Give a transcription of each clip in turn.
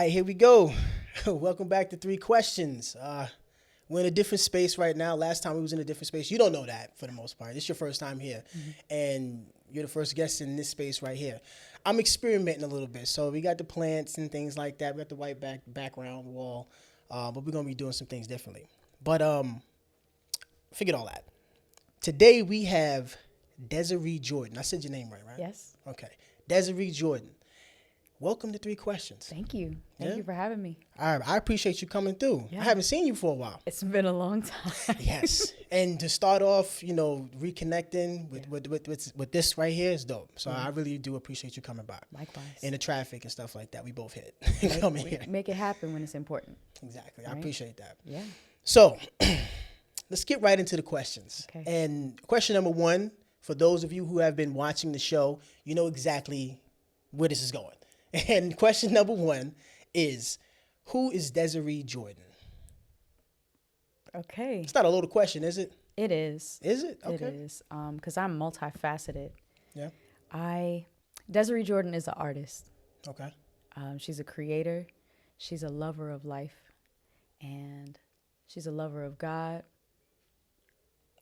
right, here we go. Welcome back to Three Questions. We're in a different space right now. Last time we was in a different space. You don't know that for the most part. It's your first time here. And you're the first guest in this space right here. I'm experimenting a little bit. So we got the plants and things like that. We got the white background wall. But we're going to be doing some things differently. But forget all that. Today we have Desiree Jordan. I said your name right? Yes. Okay. Desiree Jordan. Welcome to Three Questions. Thank you. Thank you for having me. All right, I appreciate you coming through. Yeah. I haven't seen you for a while. It's been a long time. Yes. And to start off, reconnecting with this right here is dope. So I really do appreciate you coming by. Likewise. In the traffic and stuff like that, we both hit coming here. Make it happen when it's important. Exactly. Right? I appreciate that. Yeah. So let's get right into the questions. Okay. And question number one, for those of you who have been watching the show, you know exactly where this is going. And question number one is, who is Desiree Jordan? Okay. It's not a loaded question, is it? It is. Is it? Okay. It is. Because I'm multifaceted. Yeah. Desiree Jordan is an artist. Okay. She's a creator. She's a lover of life. And she's a lover of God.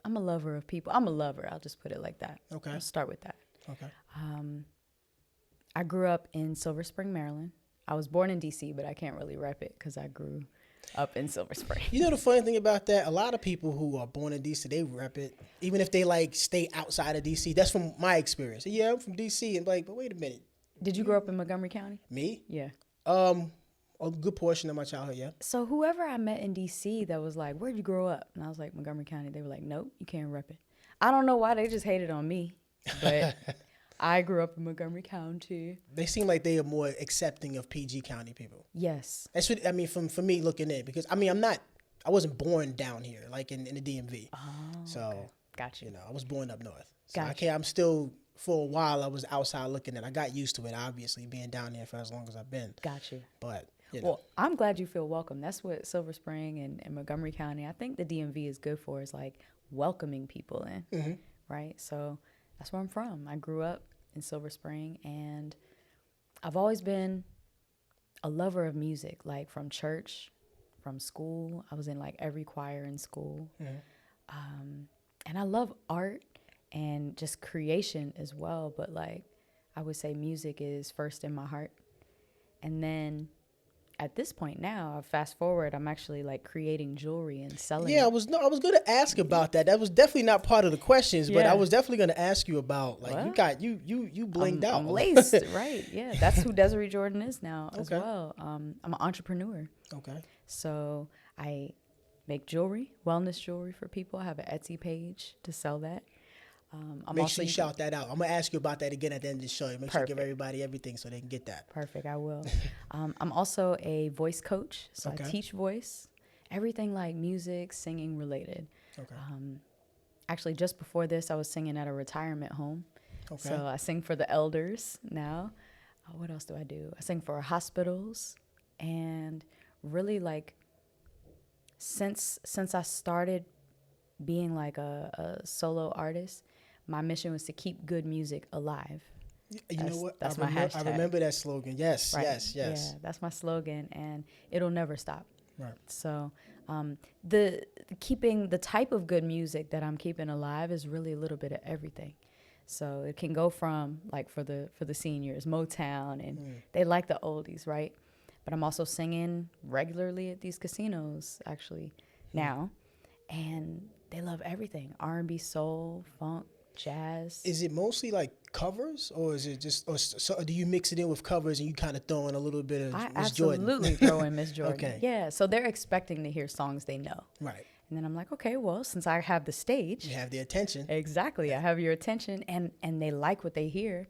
I'm a lover of people. I'm a lover. I'll just put it like that. Okay. I'll start with that. Okay. I grew up in Silver Spring, Maryland. I was born in D.C., but I can't really rep it because I grew up in Silver Spring. You know the funny thing about that? A lot of people who are born in D.C., they rep it. Even if they, stay outside of D.C. That's from my experience. Yeah, I'm from D.C. And but wait a minute. Did you grow up in Montgomery County? Me? Yeah. A good portion of my childhood, yeah. So whoever I met in D.C. that was like, where'd you grow up? And I was like, Montgomery County. They were like, nope, you can't rep it. I don't know why. They just hated on me. But I grew up in Montgomery County. They seem like they are more accepting of PG County people. Yes. That's what, for me looking in. Because, I wasn't born down here, like in the DMV. Oh, so, okay. Got you. I was born up north. So Gotcha. I'm still, for a while, I was outside looking at it. I got used to it, obviously, being down there for as long as I've been. Got you. But, Well, I'm glad you feel welcome. That's what Silver Spring and Montgomery County, I think the DMV is good for, is like welcoming people in, right? So that's where I'm from. I grew up in Silver Spring, and I've always been a lover of music, like from church, from school. I was in like every choir in school. And I love art and just creation as well. But like, I would say music is first in my heart. And then at this point now, fast forward, I'm actually like creating jewelry and selling. Yeah, it. I was going to ask about that. That was definitely not part of the questions, but Yeah. I was definitely going to ask you about like What? you blinged out. I'm laced, right? Yeah, that's who Desiree Jordan is now as Okay. well. I'm an entrepreneur, Okay. so I make jewelry, wellness jewelry for people. I have an Etsy page to sell that. Make sure you shout that out. I'm gonna ask you about that again at the end of the show. Make sure you give everybody everything so they can get that. Perfect, I will. I'm also a voice coach, so Okay. I teach voice, everything like music, singing related. Okay. Actually, just before this, I was singing at a retirement home. Okay. So I sing for the elders now. What else do? I sing for hospitals, and really like since I started being like a solo artist, my mission was to keep good music alive. You know what? That's my hashtag. I remember that slogan. Yes, Right? yes. Yeah, that's my slogan, and it'll never stop. Right. So the keeping the type of good music that I'm keeping alive is really a little bit of everything. So it can go from like for the seniors, Motown, and they like the oldies, right? But I'm also singing regularly at these casinos actually now, and they love everything: R&B, soul, funk, jazz. Is it mostly like covers, or is it just, or do you mix it in with covers and you kind of throw in a little bit of Miss Jordan? I absolutely throw in Miss Jordan. Okay. Yeah, so they're expecting to hear songs they know. Right. And then I'm like, okay, well, since I have the stage. You have the attention. Exactly. I have your attention, and they like what they hear.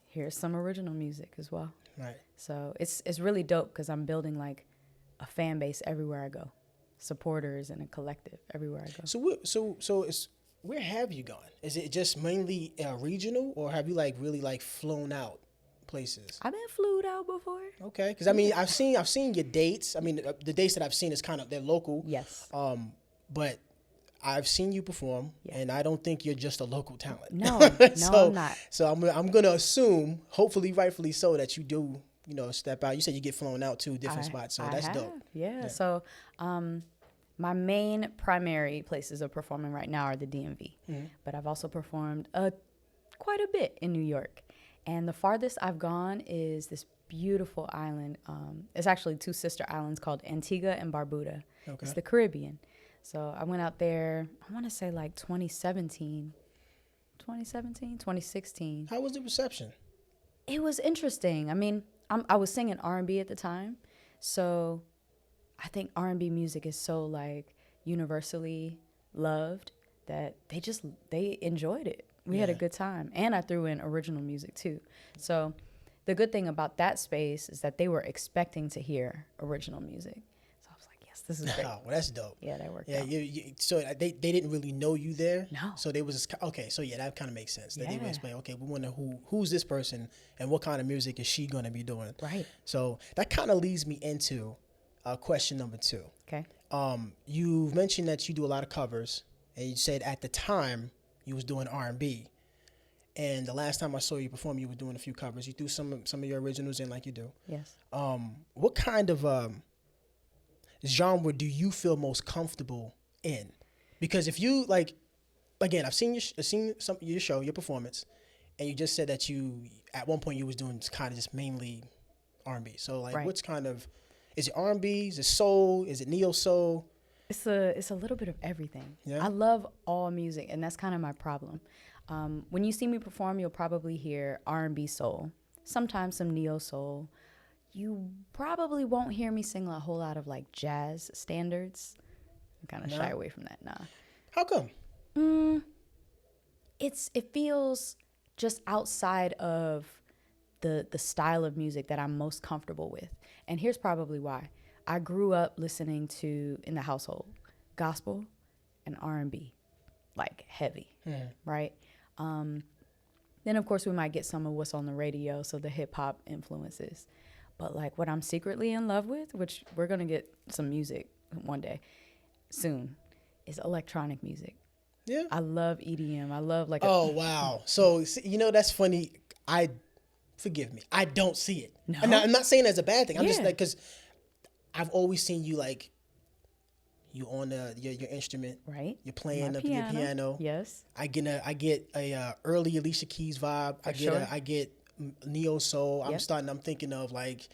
Here's some original music as well. Right. So it's really dope because I'm building like a fan base everywhere I go, supporters and a collective everywhere I go. So it's, where have you gone? Is it just mainly regional, or have you like really like flown out places? I've been flued out before. Okay, because I've seen your dates. The dates that I've seen is they're local. Yes. But I've seen you perform, Yeah. and I don't think you're just a local talent. No, So I'm not. So I'm gonna assume, hopefully rightfully so, that you do step out? You said you get flown out to different spots, so that's dope. Yeah. So, my main primary places of performing right now are the DMV, but I've also performed quite a bit in New York. And the farthest I've gone is this beautiful island. It's actually two sister islands called Antigua and Barbuda. Okay. It's the Caribbean. So I went out there, I want to say like 2016. How was the reception? It was interesting. I mean, I was singing R&B at the time. So I think R&B music is so like universally loved that they enjoyed it. We had a good time. And I threw in original music too. So the good thing about that space is that they were expecting to hear original music. So I was like, yes, this is great. Oh, well, that's dope. Yeah, that worked out. So they didn't really know you there? No. So they was, okay, so yeah, that kind of makes sense. That they would explain, okay, we wonder who's this person and what kind of music is she going to be doing? Right. So that kind of leads me into question number 2. Okay. You mentioned that you do a lot of covers, and you said at the time you was doing R&B. And the last time I saw you perform, you were doing a few covers. You threw some of your originals in like you do. Yes. What kind of genre do you feel most comfortable in? Because if you like, again, I've seen your show, your performance, and you just said that you at one point you was doing kind of just mainly R&B. So like, what's kind of, is it R&B? Is it soul? Is it neo soul? It's a little bit of everything. Yeah. I love all music, and that's kind of my problem. When you see me perform, you'll probably hear R&B soul, sometimes some neo soul. You probably won't hear me sing a whole lot of like jazz standards. I'm kind of shy away from that. Nah. How come? It feels just outside of the style of music that I'm most comfortable with. And here's probably why. I grew up listening to, in the household, gospel and R&B, like heavy, right? Then, of course, we might get some of what's on the radio, so the hip-hop influences. But, like, what I'm secretly in love with, which we're going to get some music one day, soon, is electronic music. Yeah. I love EDM. I love, like... Oh, wow. So, that's funny. Forgive me. I don't see it. No? I'm not saying that's a bad thing. I'm just like, because I've always seen you, like, you on your instrument, right? You're playing your piano. Yes. I get a early Alicia Keys vibe. I get neo soul. I'm thinking of like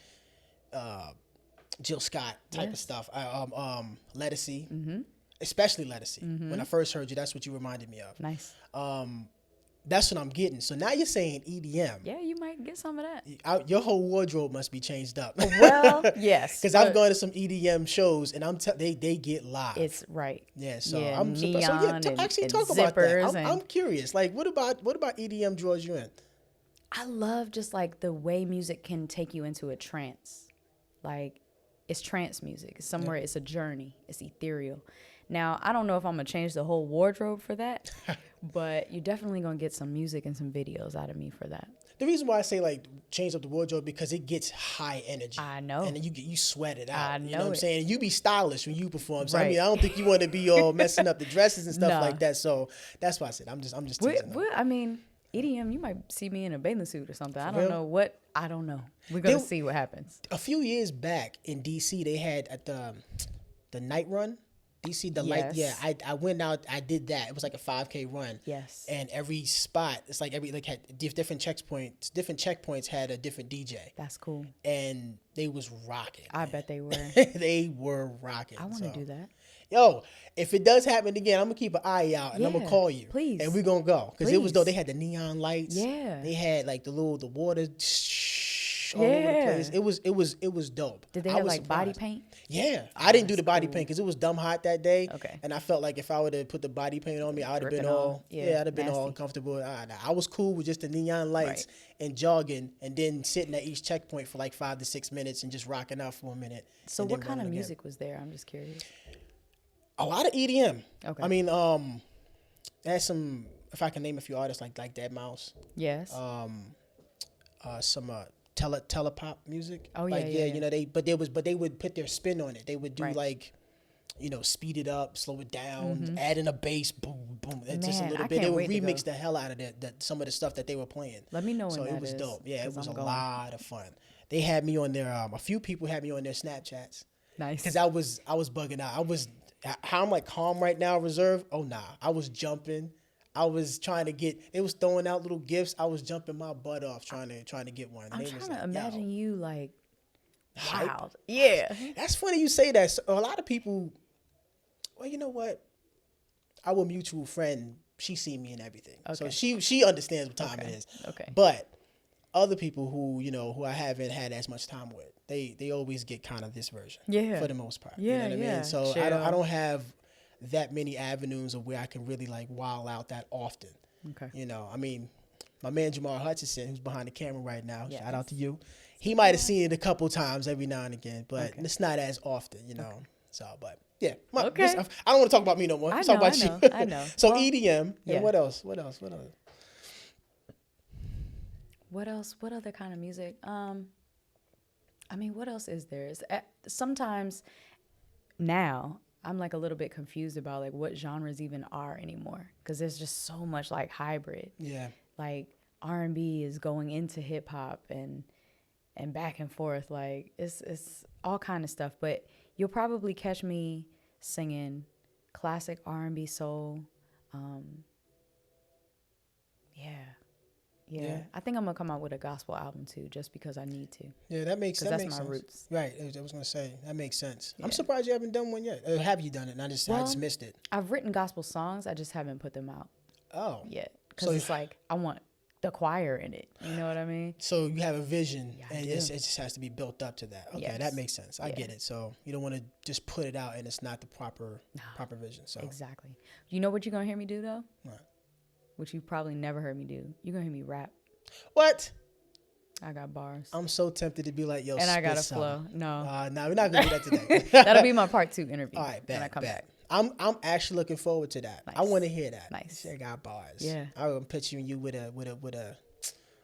Jill Scott type of stuff. Lettucey, especially Lettucey. When I first heard you, that's what you reminded me of. Nice. That's what I'm getting. So now you're saying EDM. Yeah, you might get some of that. Your whole wardrobe must be changed up. Well, yes. Because I've gone to some EDM shows, and they get live. It's right. Yeah, so I'm surprised. So yeah, talk about that. I'm curious. Like, what about EDM draws you in? I love just like the way music can take you into a trance. Like, it's trance music. It's somewhere. It's a journey. It's ethereal. Now, I don't know if I'm going to change the whole wardrobe for that, but you're definitely going to get some music and some videos out of me for that. The reason why I say, like, change up the wardrobe, because it gets high energy. I know. And then you sweat it out. I know. You know what I'm saying? You be stylish when you perform. So, I mean, I don't think you want to be all messing up the dresses and stuff like that. So, that's why I said, I'm just teasing. I mean, EDM, you might see me in a bathing suit or something. I don't know. We're going to see what happens. A few years back in D.C., they had at the night run. DC, the light, I went out, I did that. It was like a 5K run. Yes. And every spot, it's like had different checkpoints. Different checkpoints had a different DJ. That's cool. And they was rocking. I bet they were. They were rocking. I want to do that. Yo, if it does happen again, I'm gonna keep an eye out and I'm gonna call you. Please. And we're gonna go. Because it was dope. They had the neon lights. Yeah. They had like the water all over the place. It was dope. Did they have like body paint? Yeah. I didn't do the body paint because it was dumb hot that day. Okay. And I felt like if I would have put the body paint on me, I would have been all I'd have been all uncomfortable. I was cool with just the neon lights and jogging and then sitting at each checkpoint for like 5 to 6 minutes and just rocking out for a minute. So what kind of music was there? I'm just curious. A lot of EDM. Okay. I mean, there's some, if I can name a few artists like Deadmau5. Yes. Some telepop music. Oh like, yeah. You know, they would put their spin on it. They would do like, you know, speed it up, slow it down, add in a bass, boom, boom. Just a little bit. They would remix the hell out of some of the stuff that they were playing. Let me know when so that it was is, dope. Yeah, it was a lot of fun. they had me on their a few people had me on their Snapchats. Nice. Because I was bugging out. I was how I'm like calm right now, reserved. Oh nah, I was jumping. I was trying to get. It was throwing out little gifts. I was jumping my butt off trying to get one. I'm They trying was to like, imagine yo, you like hype. wild. Yeah. That's funny you say that. So a lot of people. Well, you know what? Our mutual friend, she seen me in everything, so Okay. she understands what time Okay. it is. Okay. But other people who I haven't had as much time with, they always get kind of this version. Yeah. For the most part. Yeah, You know what I yeah. mean? So Chill. I don't have that many avenues of where I can really like wild out that often. Okay. You know, I mean, my man Jamar Hutchinson, who's behind the camera right now, Yes. shout out to you. He might have seen it a couple times every now and again, but Okay. it's not as often, you know. So, but yeah. Okay. I don't want to talk about me no more. I Let's know, talk about I know, you. I know. So Well, EDM, yeah. and what else? What else? What else? What other kind of music? I mean, what else is there? Sometimes now I'm like a little bit confused about like what genres even are anymore because there's just so much like hybrid. Yeah. Like R&B is going into hip hop and back and forth. Like it's all kind of stuff. But you'll probably catch me singing classic R&B soul. Yeah. I think I'm gonna come out with a gospel album too, just because I need to. Yeah, that makes 'Cause that that's makes my sense. roots. Right. I was gonna say that makes sense. I'm Yeah. surprised you haven't done one yet. Or have you done it? And I just Well, missed it. I've written gospel songs. I just haven't put them out Oh. yet because So- it's like I want the choir in it. You know what I mean? So you have a vision, Yeah, I and do. it just has to be built up to that. Okay, Yes. that makes sense. I Yeah. get it. So you don't want to just put it out, and it's not the proper vision. So Exactly. You know what you're gonna hear me do though? What? Which you probably never heard me do. You're gonna hear me rap. What? I got bars. I'm so tempted to be like, yo, And I got a spit flow. something. No. No, we're not gonna do that today. That'll be my part 2 interview. All right, when I bet, come bet. back. I'm actually looking forward to that. I Nice. want to hear that. Nice. I got bars. Yeah. I'm picturing you with a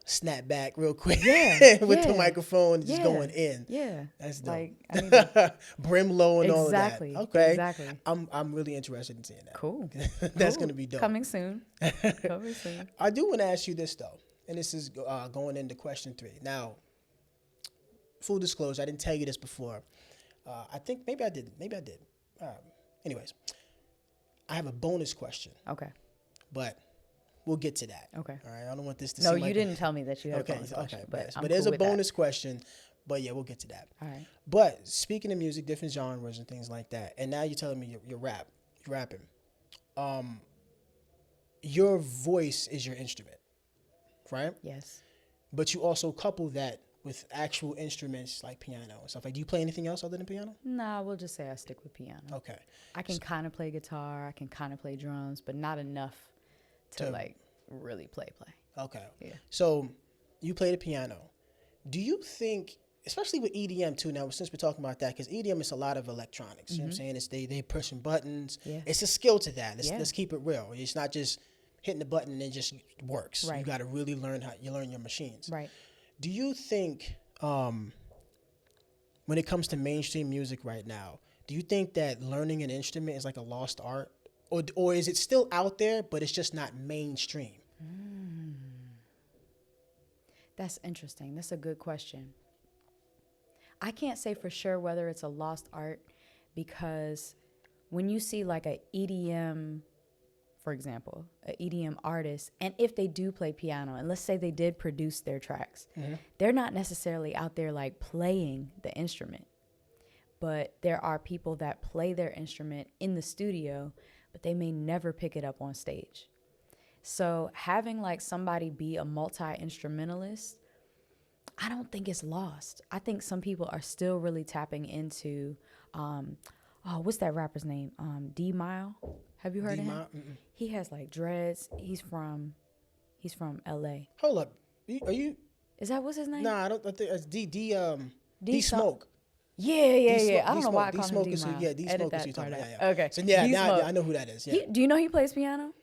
snap back real quick. Yeah, with the yeah. microphone just Yeah. going in. Yeah. That's dope. Like I need to, Brim low and Exactly, all of that. Okay. exactly. I'm really interested in seeing that. cool. That's Cool. gonna be dope. Coming soon. Coming soon. I do want to ask you this though, and this is going into question 3. Now, full disclosure, I didn't tell you this before. I think maybe I did. Anyways, I have a bonus question, Okay. but we'll get to that. Okay. All right. I don't want this to No, seem you like didn't tell me that you had Okay. a bonus question, but yes. I'm But there's cool a with that. bonus question. But yeah, we'll get to that. All right. But speaking of music, different genres and things like that, and now you're telling me you're rapping. Your voice is your instrument, right? Yes. But you also couple that with actual instruments like piano and stuff. Like, do you play anything else other than piano? Nah, we'll just say I stick with piano. Okay. I can kind of play guitar. I can kind of play drums, but not enough to like really play. Okay. Yeah. So you play the piano. Do you think, especially with EDM too now, since we're talking about that, because EDM is a lot of electronics, you know what I'm saying? It's they pushing buttons. Yeah. It's a skill to that. Yeah. Let's keep it real. It's not just hitting the button and it just works. Right. You got to really learn your machines. Right. Do you think, when it comes to mainstream music right now, do you think that learning an instrument is like a lost art? Or is it still out there, but it's just not mainstream? That's interesting. That's a good question. I can't say for sure whether it's a lost art because when you see like a EDM, for example, an EDM artist, and if they do play piano, and let's say they did produce their tracks, they're not necessarily out there like playing the instrument. But there are people that play their instrument in the studio, but they may never pick it up on stage. So having like somebody be a multi-instrumentalist, I don't think it's lost. I think some people are still really tapping into, what's that rapper's name? D Mile. Have you heard of him? Mm-mm. He has like dreads. He's from LA. Hold up. Are you? Is that what's his name? Nah, I think it's D D Smoke. Yeah. I don't know why I call him D is Mile. yeah, D Edit Smoke is that who you're talking part about. out. Yeah. Okay. So yeah, D now Smoke. I know who that is. Yeah. Do you know he plays piano?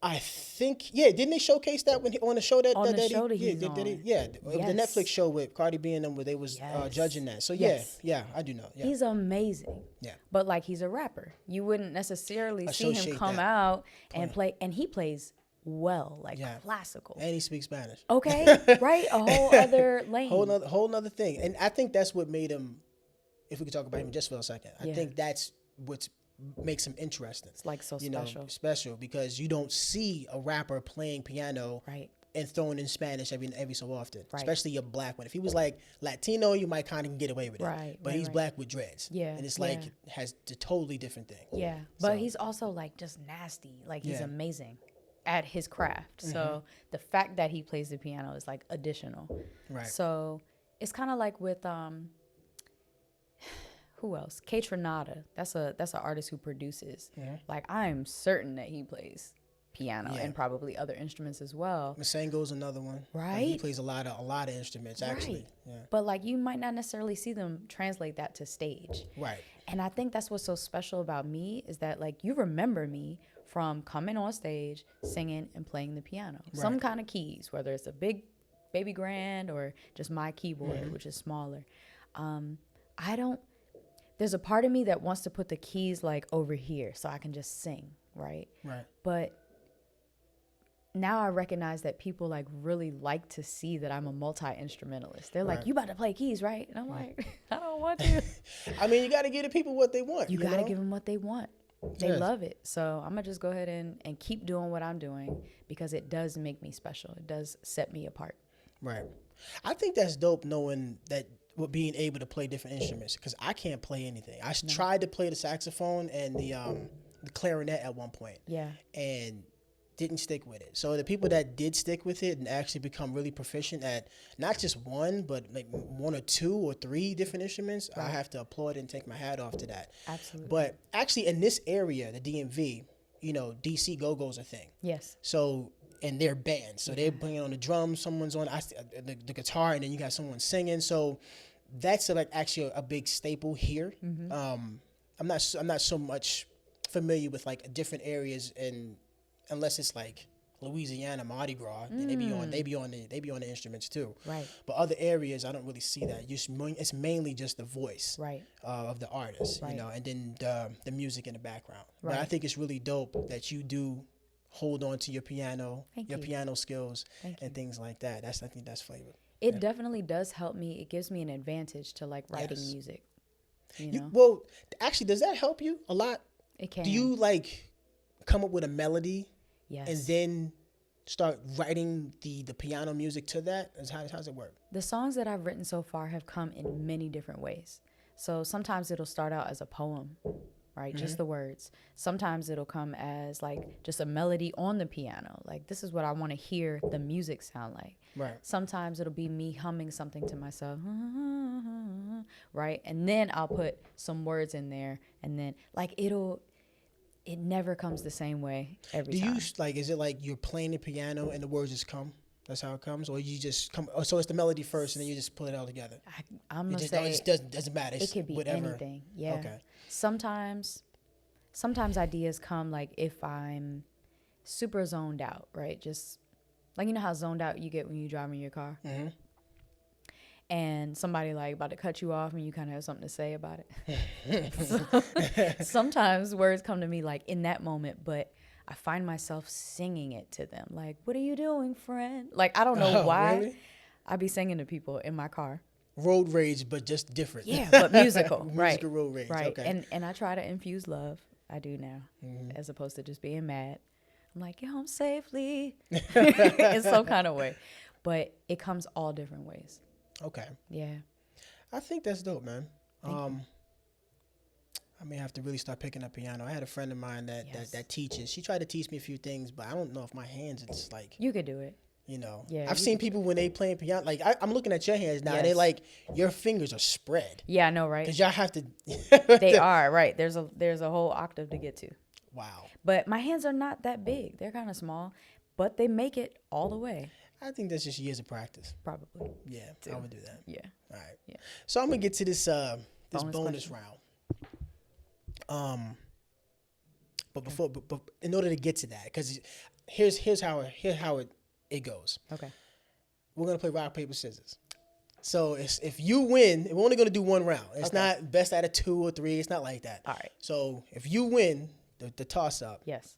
I think didn't they showcase that on the show that On the that show that he, he's did he? on. Yeah, the Yes. Netflix show with Cardi B and them where they was Yes. judging that. So Yes. yeah, I do know. Yeah. He's amazing. Yeah. But like he's a rapper. You wouldn't necessarily see him Associate come that. out and play, and he plays well, like Yeah. classical. And he speaks Spanish. Okay, right? A whole other lane. Whole nother thing. And I think that's what made him, if we could talk about him just for a second, I think that's what makes him interesting. It's like so special. Special because you don't see a rapper playing piano Right. and throwing in Spanish every so often, Right. especially a black one. If he was like Latino, you might kind of get away with it. Right, But right, he's right. black with dreads. Yeah, And it's yeah. like, has a totally different thing. Yeah. But So- he's also like just nasty. Like he's Yeah. amazing at his craft. So the fact that he plays the piano is like additional. Right. So it's kind of like with who else? K Tronada. That's an artist who produces. Like I'm certain that he plays piano Yeah. and probably other instruments as well. Masengo's another one. Like, Right. he plays a lot of instruments actually. Right. But like you might not necessarily see them translate that to stage. Yeah. Right. And I think that's what's so special about me is that like you remember me from coming on stage, singing and playing the piano. Some kind of keys, whether it's a big baby grand or just my keyboard, which is smaller. There's a part of me that wants to put the keys like over here so I can just sing, right? Right. But now I recognize that people like really like to see that I'm a multi-instrumentalist. They're like, Right. you about to play keys, right? And I'm like, I don't want to. I mean, you got to give the people what they want. You got to know? give them what they want. They Yes. love it. So I'm going to just go ahead and keep doing what I'm doing because it does make me special. It does set me apart. Right. I think that's dope knowing that with being able to play different instruments because I can't play anything. I tried to play the saxophone and the clarinet at one point. Yeah. And didn't stick with it. So the people that did stick with it and actually become really proficient at not just one, but like one or two or three different instruments, I have to applaud and take my hat off to that. Absolutely. But actually in this area, the DMV, DC Go-Go's a thing. Yes. So, and they're bands. So they're playing on the drums, someone's on the guitar, and then you got someone singing. So that's like actually a big staple here. I'm not so much familiar with like different areas, and unless it's like Louisiana Mardi Gras, and they be on the instruments too. Right. But other areas, I don't really see that. It's mainly just the voice Right. of the artist, Right. and then the music in the background. Right. But I think it's really dope that you do hold on to your piano, Thank your you. piano skills, Thank and things like that. I think that's flavor. It definitely does help me. It gives me an advantage to like writing Yes. music. You know, Well, actually, does that help you a lot? it can. Do you like come up with a melody Yes. and then start writing the piano music to that? How's it work? The songs that I've written so far have come in many different ways. So sometimes it'll start out as a poem, right? Just the words. Sometimes it'll come as like just a melody on the piano. Like this is what I want to hear the music sound like. Right. Sometimes it'll be me humming something to myself, right? And then I'll put some words in there, and then like it never comes the same way every Do time. you like? Is it like you're playing the piano and the words just come? That's how it comes, or you just come. Oh, so it's the melody first, and then you just pull it all together. I'm It gonna just, say it doesn't matter. it It's could be whatever. anything. Yeah. Okay. Sometimes ideas come like if I'm super zoned out, right? Just like you know how zoned out you get when you drive in your car, and somebody like about to cut you off, and you kind of have something to say about it. Sometimes words come to me like in that moment, but I find myself singing it to them. Like, what are you doing, friend? Like, I don't know why. Really? I be singing to people in my car. Road rage, but just different. Yeah, but musical, right? Musical road rage. Right. Okay. And I try to infuse love. I do now, as opposed to just being mad. I'm like, get home safely in some kind of way. But it comes all different ways. Okay. Yeah. I think that's dope, man. Thank you. I may have to really start picking up piano. I had a friend of mine Yes. that teaches. She tried to teach me a few things, but I don't know if my hands, it's like, You could do it. Yeah, I've you seen people when they playing piano, like I'm looking at your hands now, Yes. they like, your fingers are spread. Yeah, I know, right? Because y'all have to. They are, right. There's a whole octave to get to. Wow. But my hands are not that big. They're kind of small, but they make it all the way, I think that's just years of practice. probably. Yeah, I would do that. Yeah. All right. Yeah. So I'm gonna get to this bonus question. round. But before, but in order to get to that, because here's how it goes. Okay. We're gonna play rock paper scissors. So if you win, we're only gonna do one round. It's Okay. not best out of 2 or 3. It's not like that. All right. So if you win the toss up, Yes.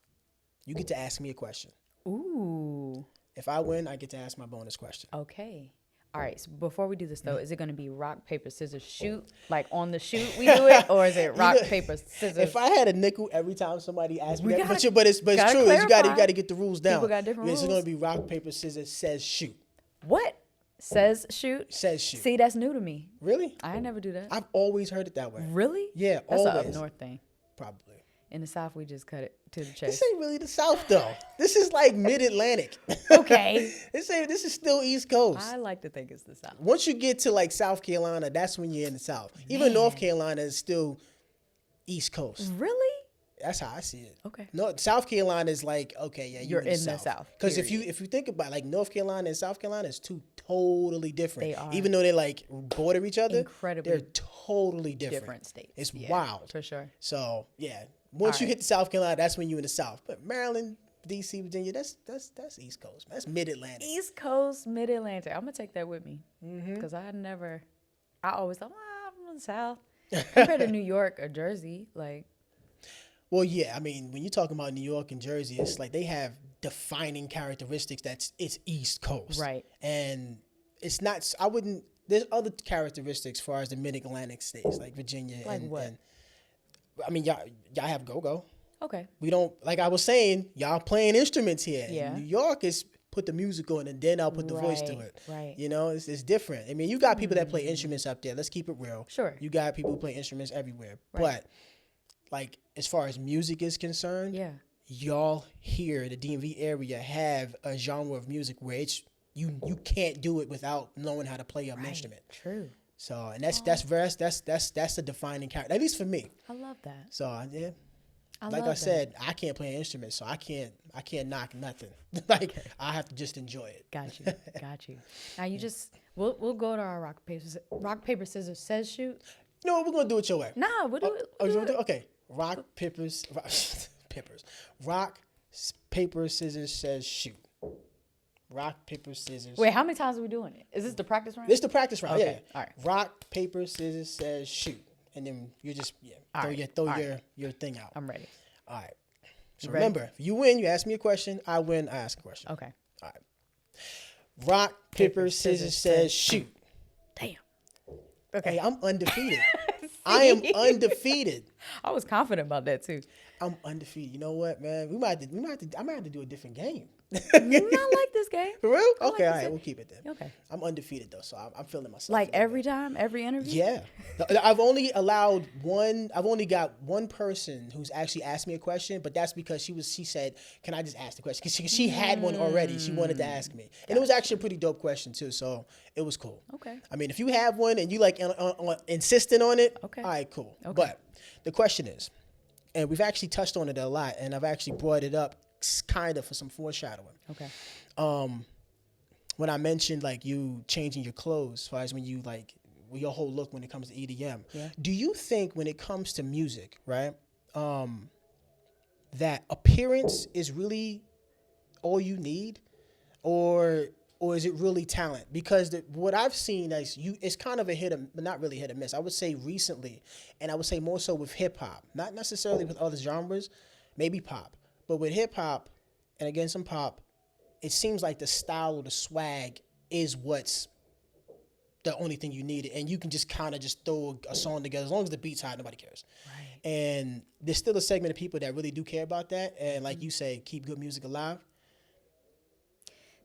you get to ask me a question. Ooh. If I win, I get to ask my bonus question. Okay. All right. So before we do this, though, is it going to be rock, paper, scissors, shoot? Like on the shoot we do it? Or is it rock, paper, scissors? If I had a nickel every time somebody asked me that, gotta- but it's true. clarify. You got to get the rules down. People got different It's rules. going to be rock, paper, scissors, says shoot. What? Says shoot? Says shoot. See, that's new to me. Really? I never do that. I've always heard it that way. Really? Yeah, That's always. an up north thing. Probably. In the South, we just cut it to the This chase. ain't really the South though. This is like mid-Atlantic. Okay. This is still East Coast. I like to think it's the South. Once you get to like South Carolina, that's when you're in the South. Even North Carolina is still East Coast. Really? That's how I see it. Okay. No, South Carolina is like, okay, yeah, You're in the South, Because if period. you think about it, like North Carolina and South Carolina is two totally different. They are. Even though they like border each other, Incredibly they're totally different. Different states. It's Yeah, wild. For sure. So yeah, once you right. hit the South Carolina, that's when you're in the South. But Maryland, D.C., Virginia, that's East Coast. That's mid-Atlantic. East Coast, Mid Atlantic. I'm gonna take that with me because I always thought, I'm from the South compared to New York or Jersey. Like, Well, yeah, I mean, when you're talking about New York and Jersey, it's like they have defining characteristics it's East Coast. Right. And it's not, there's other characteristics as far as the mid-Atlantic states, like Virginia. Like and, what? And, I mean, y'all have go-go. okay, We don't, like I was saying, y'all playing instruments here. Yeah. New York is put the music on and then I'll put the voice to Right, it. right. You know, it's different. I mean, you got people that play instruments up there. Let's keep it real. Sure. You got people who play instruments everywhere. Right. But, like, as far as music is concerned, yeah, y'all here, the DMV area, have a genre of music where it's you can't do it without knowing how to play an instrument. true. So, and that's a defining character, at least for me. I love that. So, yeah. I Like love I that. said, I can't play an instrument, so I can't knock nothing. Like I have to just enjoy it. Got you. Now you just we'll go to our rock paper scissors says shoot. You know what? We're gonna do it your way. Nah, we'll do it. Oh, we'll you do want to it. do? Okay. Rock, paper, scissors says shoot. Rock, paper, scissors. Wait, how many times are we doing it? Is this the practice round? This is the practice round. Okay, Yeah. all right. Rock, paper, scissors says shoot, and then you just All throw right. your thing out. I'm ready. All right. So You ready? remember, if you win, you ask me a question. I win, I ask a question. Okay. All right. Rock, paper, scissors says shoot. Damn. Hey, I'm undefeated. I am undefeated. I was confident about that too. I'm undefeated. You know what, man? I might have to do a different game. I like this game. For real? I like Okay, all this right, game. we'll keep it then. Okay. I'm undefeated though, so I'm feeling myself. Like a little every time, every interview. bit. Yeah, I've only got one person who's actually asked me a question, but that's because she said, "Can I just ask the question?" Because she had one already. She wanted to ask me, and it was actually a pretty dope question too. So it was cool. Okay. I mean, if you have one and you like insisting on it, Okay. all right, cool. Okay. But the question is, and we've actually touched on it a lot, and I've actually brought it up kind of for some foreshadowing. Okay. When I mentioned like you changing your clothes, as far as when you like your whole look when it comes to EDM, Yeah. do you think when it comes to music, right, that appearance is really all you need, or is it really talent? Because what I've seen is it's kind of a not really hit or miss. I would say recently, and I would say more so with hip hop, not necessarily with other genres, maybe pop, but with hip hop and again some pop, it seems like the style or the swag is what's the only thing you need, and you can just kind of just throw a song together as long as the beat's hot, nobody cares. Right. And there's still a segment of people that really do care about that, and like you say, keep good music alive.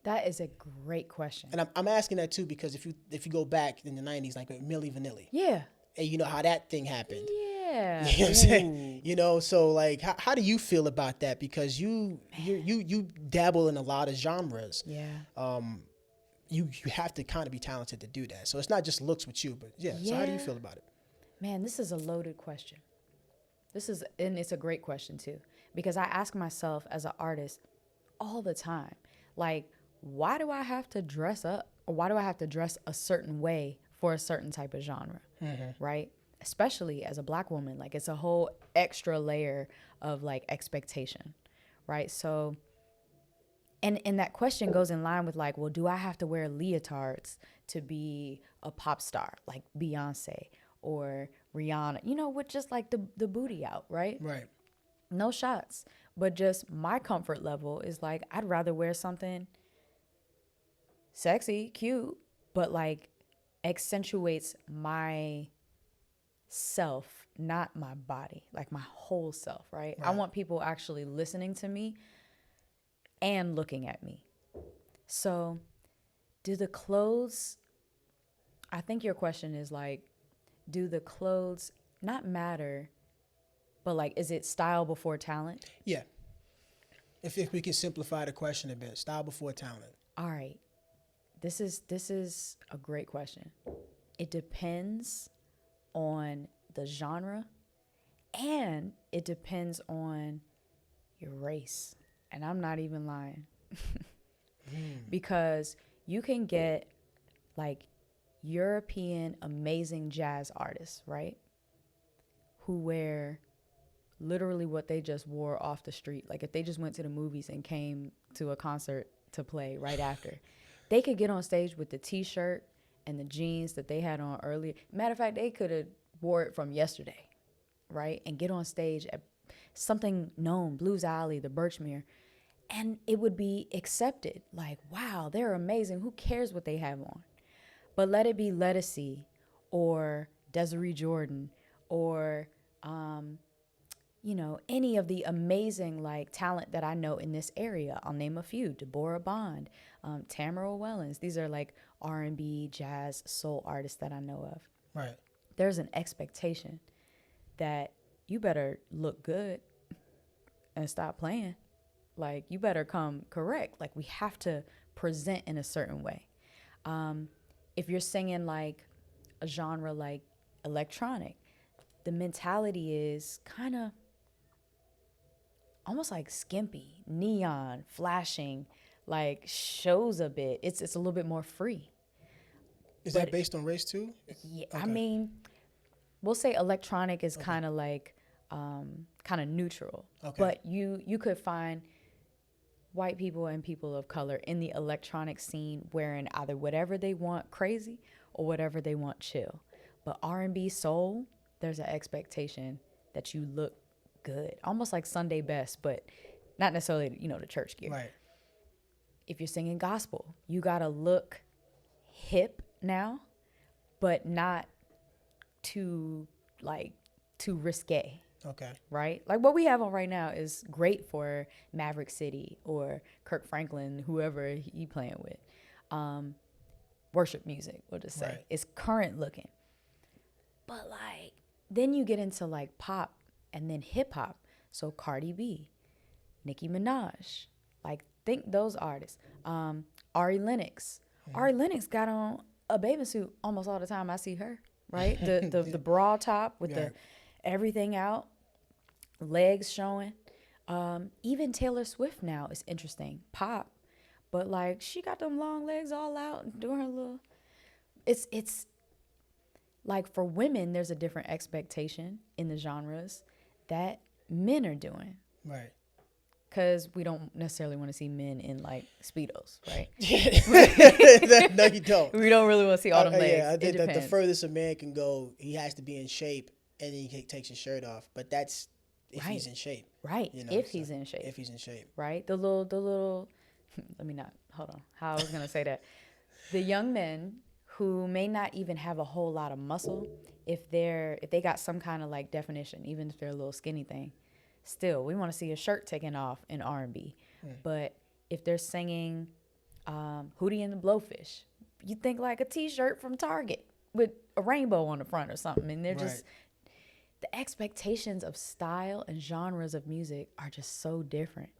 That is a great question. And I'm asking that too because if you go back in the 90s, like with Milli Vanilli, Yeah. and you know how that thing happened. Yeah. You know what I'm saying? You know, so like, how do you feel about that? Because you dabble in a lot of genres. Yeah. You have to kind of be talented to do that. So it's not just looks with you, but yeah. So how do you feel about it? Man, this is a loaded question. And it's a great question too, because I ask myself as an artist all the time, like, why do I have to dress up, or why do I have to dress a certain way for a certain type of genre, right? Especially as a Black woman, like it's a whole extra layer of like expectation, right? So, and that question goes in line with like, well, do I have to wear leotards to be a pop star like Beyonce or Rihanna, with just like the booty out, right? Right. No shots. But just my comfort level is like, I'd rather wear something sexy, cute, but like accentuates my self, not my body, like my whole self, right? I want people actually listening to me and looking at me. So, do the clothes, I think your question is like, do the clothes not matter, but like, is it style before talent? Yeah. If we can simplify the question a bit, style before talent. All right. This is a great question. It depends on the genre and it depends on your race. And I'm not even lying. Because you can get like European amazing jazz artists, right? Who wear literally what they just wore off the street. Like if they just went to the movies and came to a concert to play right after, they could get on stage with the t-shirt and the jeans that they had on earlier. Matter of fact, they could have wore it from yesterday, right? And get on stage at something known, Blues Alley, the Birchmere, and it would be accepted. Like, wow, they're amazing. Who cares what they have on? But let it be Lettucey or Desiree Jordan or, any of the amazing like talent that I know in this area. I'll name a few: Deborah Bond, Tamara Wellens. These are like R&B, jazz, soul artists that I know of. Right. There's an expectation that you better look good and stop playing. Like, you better come correct. Like, we have to present in a certain way. If you're singing like a genre like electronic, the mentality is kind of almost like skimpy, neon, flashing, like shows a bit. It's a little bit more free. Is that based on race too? Yeah, Okay. I mean, we'll say electronic is kind of like kind of neutral. Okay. But you could find white people and people of color in the electronic scene wearing either whatever they want crazy or whatever they want chill. But R&B soul, there's an expectation that you look good, almost like Sunday best, but not necessarily, the church gear. Right. If you're singing gospel, you got to look hip now, but not too risque. Okay. Right? Like what we have on right now is great for Maverick City or Kirk Franklin, whoever he playing with. Worship music, we'll just say. Right. It's current looking. But like, then you get into like pop and then hip hop. So Cardi B, Nicki Minaj, like think those artists. Ari Lennox. Mm-hmm. Ari Lennox got on a bathing suit almost all the time I see her, right? The bra top with the everything out, legs showing. Even Taylor Swift now is interesting. Pop. But like she got them long legs all out and doing her little it's like for women there's a different expectation in the genres that men are doing. Right. Because we don't necessarily want to see men in like Speedos, right? No, you don't. We don't really want to see all them legs. Yeah, I think that the furthest a man can go, he has to be in shape and then he takes his shirt off. But that's if he's in shape. Right. If he's in shape. If he's in shape. Right. The little let me not, hold on. How I was going to say that. The young men who may not even have a whole lot of muscle, if they got some kind of like definition, even if they're a little skinny thing, still, we want to see a shirt taken off in R&B. But if they're singing Hootie and the Blowfish, you think like a T-shirt from Target with a rainbow on the front or something. And they're just, the expectations of style and genres of music are just so different.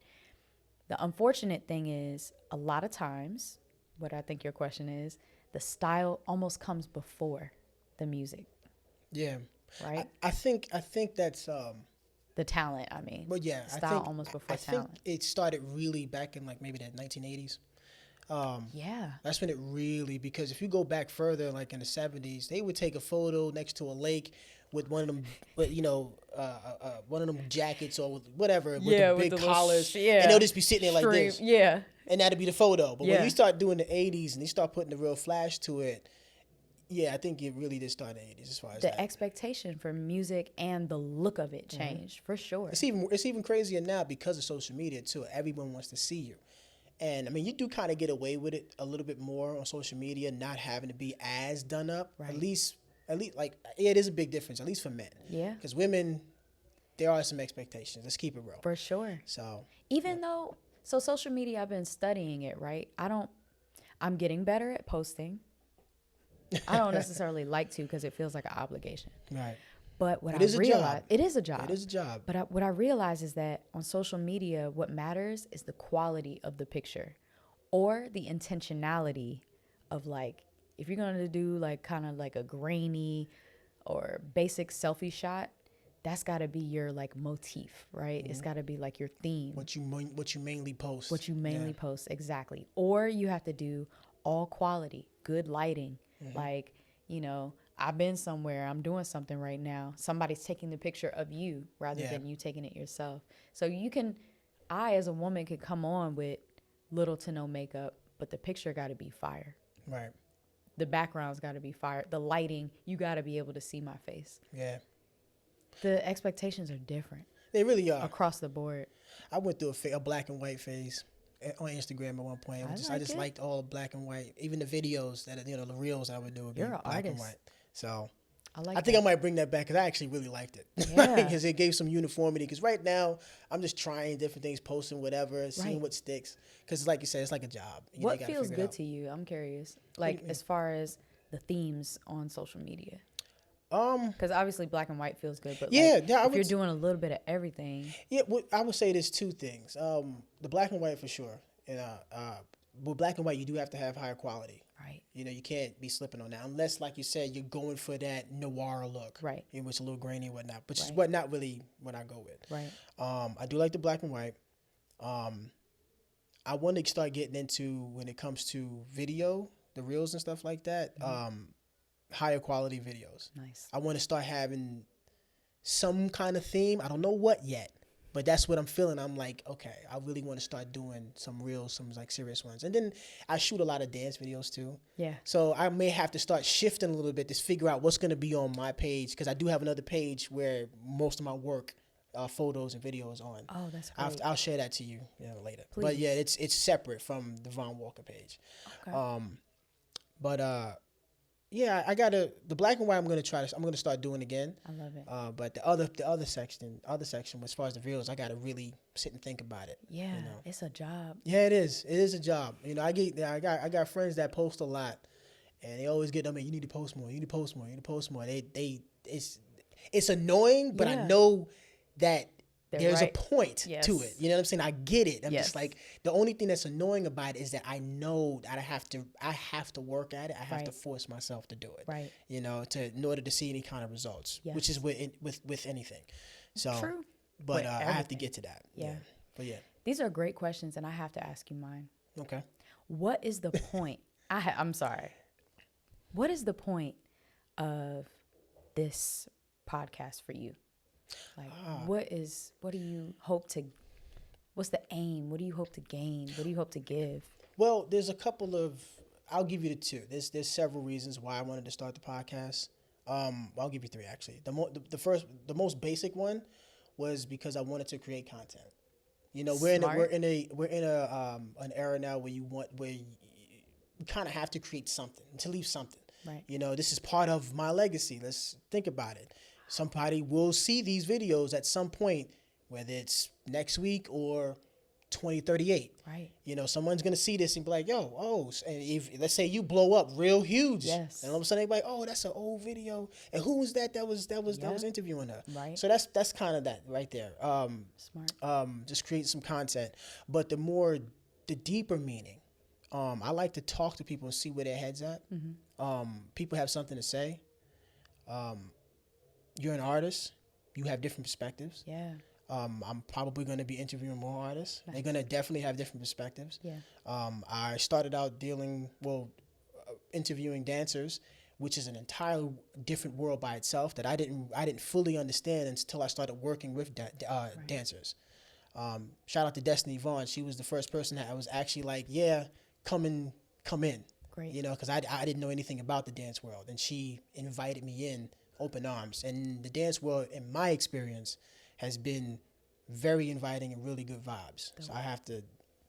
The unfortunate thing is, a lot of times, what I think your question is, the style almost comes before the music. Yeah. Right? I think that's... the talent, I mean. But yeah, style almost before talent. I think it started really back in like maybe the 1980s. That's when it really, because if you go back further, like in the 70s, they would take a photo next to a lake with one of them, one of them jackets or whatever with the big collars, and they'll just be sitting there like this. Yeah. And that'd be the photo. But when you start doing the 80s and you start putting the real flash to it, Yeah, I think it really did start in the 80s as far as The that. expectation for music and the look of it changed for sure. It's even crazier now because of social media too. Everyone wants to see you. And I mean, you do kind of get away with it a little bit more on social media, not having to be as done up. Right. At least, like, yeah, it is a big difference, at least for men. Yeah. Because women, there are some expectations. Let's keep it real. For sure. So, Even though, so social media, I've been studying it, right? I'm getting better at posting. I don't necessarily like to because it feels like an obligation. right. But what It I is a realize, job. it is a job. It is a job. But what I realize is that on social media, what matters is the quality of the picture or the intentionality of, like, if you're going to do like kind of like a grainy or basic selfie shot, that's got to be your like motif, right? It's got to be like your theme. What you mainly post. What you mainly post, exactly. Or you have to do all quality, good lighting. Like, you know, I've been somewhere, I'm doing something right now. Somebody's taking the picture of you rather than you taking it yourself. So I as a woman could come on with little to no makeup, but the picture got to be fire. Right. The background's got to be fire. The lighting, you got to be able to see my face. Yeah. The expectations are different. They really are. Across the board. I went through a black and white phase on Instagram at one point. I just liked all black and white. Even the videos the reels I would do would be black and white. So I think I might bring that back because I actually really liked it. Because it gave some uniformity. Because right now I'm just trying different things, posting whatever, seeing what sticks. Because like you said, it's like a job. What feels good to you? I'm curious. Like as far as the themes on social media. Because obviously black and white feels good, but if you're doing a little bit of everything. Yeah, I would say there's two things. The black and white for sure. And with black and white, you do have to have higher quality. Right. You know, you can't be slipping on that unless, like you said, you're going for that noir look. Right. It was a little grainy and whatnot, which is not really what I go with. Right. I do like the black and white. I want to start getting into, when it comes to video, the reels and stuff like that, higher quality videos. Nice. I want to start having some kind of theme. I don't know what yet, but that's what I'm feeling. I'm like, okay, I really want to start doing some reels, some like serious ones. And then I shoot a lot of dance videos too. Yeah. So I may have to start shifting a little bit to figure out what's going to be on my page, because I do have another page where most of my work, photos and videos on. Oh, that's great. I'll share that to you, later. Please. But yeah, it's separate from the Von Walker page. Okay. Yeah, the black and white I'm gonna start doing again. I love it. But the other section, as far as the reels, I gotta really sit and think about it. Yeah, it's a job. Yeah, it is. It is a job. I got friends that post a lot, and they always get them. You need to post more. You need to post more. You need to post more. It's annoying, but I know that there's a point to it. You know what I'm saying? I get it. I'm just like, the only thing that's annoying about it is that I know that I have to work at it. I have to force myself to do it. Right. In order to see any kind of results, which is with anything. So True. But I have to get to that. Yeah. But yeah. These are great questions, and I have to ask you mine. Okay. What is the point? I'm sorry. What is the point of this podcast for you? Like, what do you hope to, what's the aim? What do you hope to gain? What do you hope to give? Well, there's a couple of, I'll give you the two. There's several reasons why I wanted to start the podcast. I'll give you three actually. The most basic one was because I wanted to create content. We're in an era now where you kind of have to create something, to leave something. Right. This is part of my legacy. Let's think about it. Somebody will see these videos at some point, whether it's next week or 2038. Right. Someone's going to see this and be like, and if, let's say you blow up real huge. Yes. And all of a sudden they're like, oh, that's an old video. And who was that was interviewing her? Right. So that's kind of that right there. Smart. Just create some content. But the deeper meaning, I like to talk to people and see where their head's at. Mm-hmm. People have something to say. You're an artist. You have different perspectives. Yeah. I'm probably going to be interviewing more artists. Nice. They're going to definitely have different perspectives. Yeah. I started out interviewing dancers, which is an entirely different world by itself that I didn't fully understand until I started working with dancers. Shout out to Destiny Vaughn. She was the first person that I was actually like, yeah, come in. Great. You know, because I didn't know anything about the dance world, and she invited me in open arms. And the dance world, in my experience, has been very inviting and really good vibes. Dope. So I have to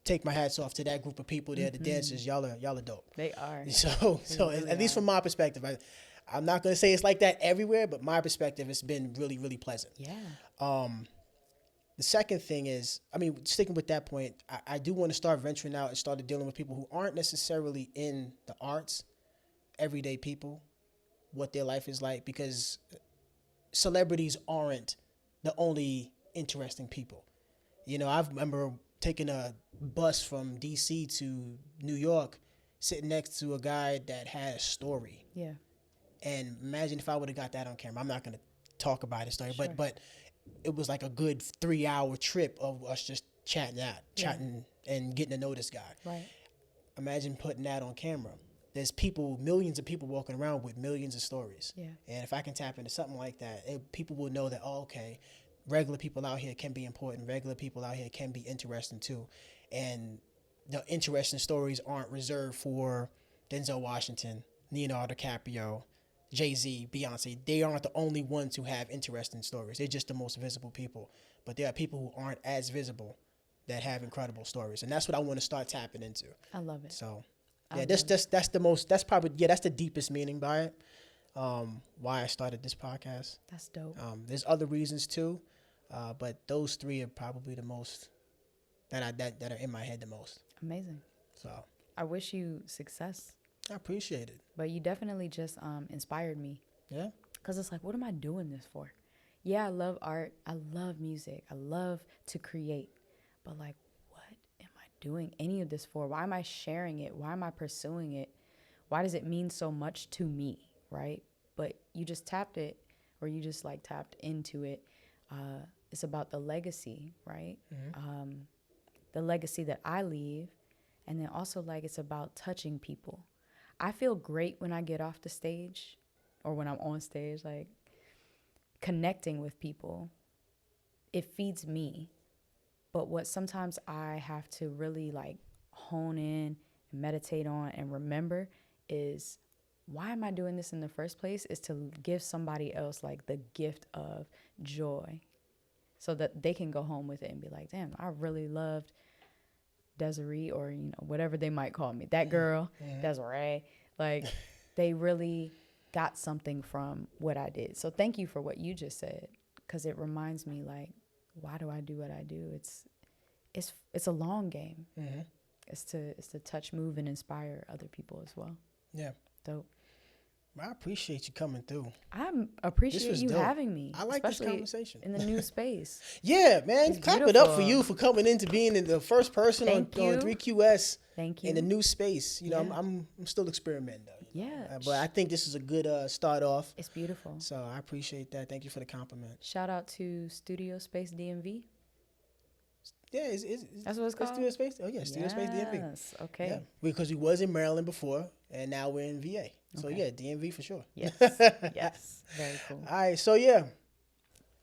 take my hats off to that group of people there, the dancers. Y'all are dope. They are. So really at least from my perspective, I'm not gonna say it's like that everywhere, but my perspective, it's been really, really pleasant. Yeah. The second thing is, I mean, sticking with that point, I do want to start venturing out and start dealing with people who aren't necessarily in the arts, everyday people, what their life is like, because celebrities aren't the only interesting people. You know, I remember taking a bus from D.C. to New York, sitting next to a guy that had a story. Yeah. And imagine if I would have got that on camera. I'm not going to talk about his story, Sure. but it was like a good 3-hour trip of us just chatting and getting to know this guy. Right. Imagine putting that on camera. There's people, millions of people walking around with millions of stories. Yeah. And if I can tap into something like that, people will know that, oh, okay, regular people out here can be important. Regular people out here can be interesting too. And the interesting stories aren't reserved for Denzel Washington, Leonardo DiCaprio, Jay-Z, Beyonce. They aren't the only ones who have interesting stories. They're just the most visible people. But there are people who aren't as visible that have incredible stories. And that's what I want to start tapping into. I love it. So, yeah, that's the deepest meaning by it. Why I started this podcast. That's dope. There's other reasons too, but those three are probably the most that are in my head the most. Amazing. So I wish you success. I appreciate it. But you definitely just inspired me. Yeah. Because it's like, what am I doing this for? Yeah, I love art. I love music. I love to create. But like, what am I doing any of this for? Why am I sharing it? Why am I pursuing it? Why does it mean so much to me, right? But you just tapped it, or you just like tapped into it. It's about the legacy, right? Mm-hmm. The legacy that I leave. And then also like it's about touching people. I feel great when I get off the stage or when I'm on stage, like connecting with people. It feeds me. But what sometimes I have to really like hone in and meditate on and remember is, why am I doing this in the first place? Is to give somebody else like the gift of joy so that they can go home with it and be like, damn, I really loved Desiree, or, you know, whatever they might call me, that girl, Desiree, like they really got something from what I did. So thank you for what you just said, because it reminds me, like, why do I do what I do? It's a long game. Mm-hmm. It's to touch, move, and inspire other people as well. Yeah. Dope. I appreciate you coming through. I appreciate you dope. having me. I like this especially conversation. in the new space. Yeah, man. It's Clap it up for beautiful. you for coming into being the first person on Thank you. 3QS Thank you. in a new space. You know, Yeah. I'm still experimenting though. Yeah. But I think this is a good start off. It's beautiful. So I appreciate that. Thank you for the compliment. Shout out to Studio Space DMV. Yeah, That's what it's called? Studio Space. Oh yeah, Studio Space DMV. Yes. Okay. Yeah, because we was in Maryland before, and now we're in VA. So Okay. yeah, DMV for sure. Yes. Yes. Very cool. All right, so yeah,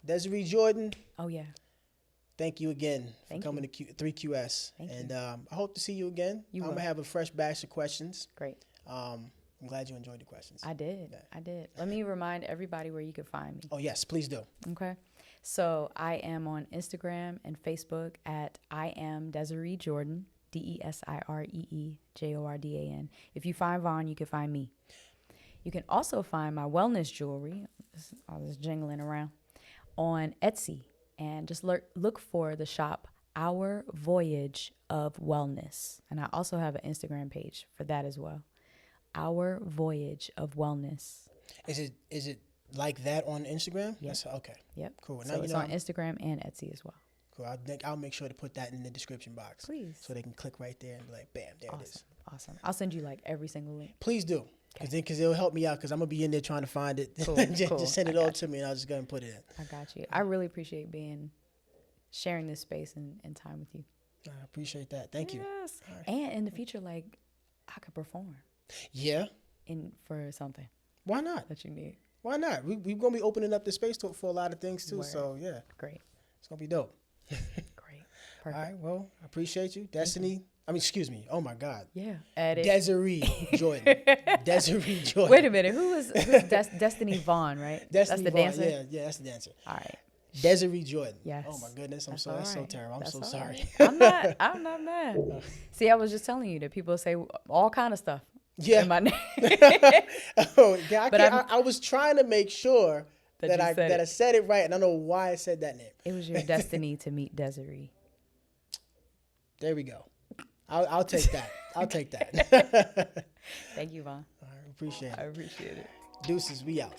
Desiree Jordan, Oh yeah. thank you again for Thank coming to 3QS. Thank and I hope to see you again. You I'm will. gonna have a fresh batch of questions. Great. I'm glad you enjoyed the questions. I did. Yeah. I did. Let me remind everybody where you can find me. Oh yes, please do. Okay. So I am on Instagram and Facebook at I am Desiree Jordan, Desiree Jordan. If you find Vaughn, you can find me. You can also find my wellness jewelry, I was jingling around, on Etsy. And just look for the shop Our Voyage of Wellness. And I also have an Instagram page for that as well. Our Voyage of Wellness. Is it like that on Instagram? Yeah. Okay. Yep. Cool. So it's on Instagram and Etsy as well. Cool. I'll make sure to put that in the description box. Please. So they can click right there and be like, bam, there it is. Awesome. I'll send you like every single link. Please do. Because it'll help me out, because I'm going to be in there trying to find it. Cool, just, cool. just send it I all got to me, and I'll just go and put it in. I got you. I really appreciate sharing this space and time with you. I appreciate that. Thank you. Yes. All right. And in the future, like, I could perform Yeah. for something Why not? that you need. Why not? We're going to be opening up the space for a lot of things, too. Word. So, yeah. Great. It's going to be dope. Great. Perfect. All right. Well, I appreciate you. Destiny. I mean, excuse me. Oh my God. Yeah. Add it. Desiree Jordan. Desiree Jordan. Wait a minute. Who's Destiny Vaughn, right? Destiny that's the Vaughn. dancer? Yeah, that's the dancer. All right. Desiree Jordan. Yes. Oh my goodness. That's all so right. terrible. I'm That's so all sorry. right. I'm not mad. See, I was just telling you that people say all kind of stuff. Yeah. In my name. Oh, yeah, But I was trying to make sure That you said I said it right, and I don't know why I said that name. It was your destiny to meet Desiree. There we go. I'll take that. I'll take that. Thank you, Vaughn. I appreciate it. I appreciate it. Deuces, we out.